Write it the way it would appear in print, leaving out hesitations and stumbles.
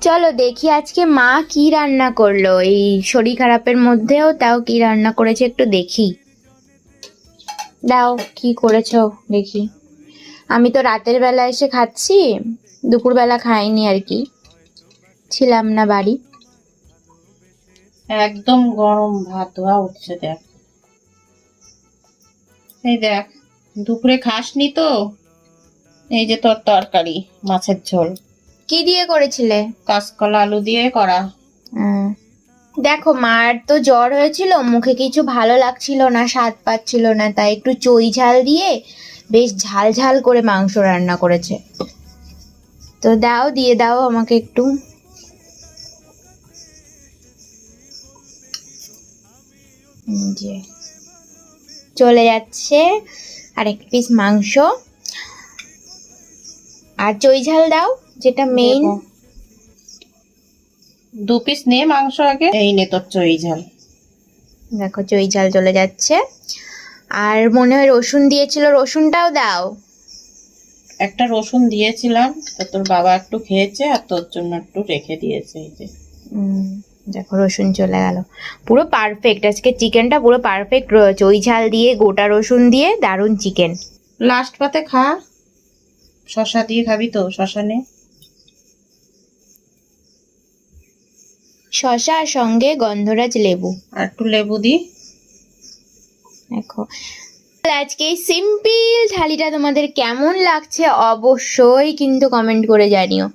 চলো দেখি আজকে মা কি রান্না করলো, এই শরীর খারাপের মধ্যেও তাও কি রান্না করেছে একটু দেখি। দাও কি করেছো দেখি। আমি তো রাতের বেলা এসে খাচ্ছি, দুপুরবেলা খাইনি আর কি, ছিলাম না বাড়ি। একদম গরম ভাত ধোয়া উঠছে, দেখ এই দেখ, দুপুরে খাসনি তো, এই যে তোর তরকারি মাছের ঝোল, কি দিয়ে করেছিলে? কাঁচকলা আলু দিয়ে করা। দেখো মার তো জ্বর হয়েছিল, মুখে কিছু ভালো লাগছিল না, স্বাদ পাচ্ছিল না, তাই একটু চই ঝাল দিয়ে বেশ ঝাল ঝাল করে মাংস রান্না করেছে। তো দাও, দিয়ে দাও আমাকে একটু। যে চলে যাচ্ছে আর এক পিস মাংস, আর চই ঝাল দাও যেটা মেইন। দেবো। 2 পিস নে মাংস আগে, এই নে তোর চই ঝাল। দেখো চই ঝাল চলে যাচ্ছে, আর মনে হয় রসুন দিয়েছিল, রসুনটাও দাও। একটা রসুন দিয়েছিলাম, তো তোর বাবা একটু খেয়েছে আর তোর জন্য একটু রেখে দিয়েছে, এই যে। দেখো রসুন চলে গেল, পুরো পারফেক্ট আজকে চিকেনটা, পুরো পারফেক্ট। চই ঝাল দিয়ে গোটা রসুন দিয়ে দারুণ চিকেন। লাস্ট পাতে খা, শশা দিয়ে খাবি তো? শশা নে। শসা আর সঙ্গে গন্ধরাজ লেবু। আর একটু লেবু দি। দেখো আজকে এই সিম্পল থালিটা তোমাদের কেমন লাগছে অবশ্যই কিন্তু কমেন্ট করে জানিও।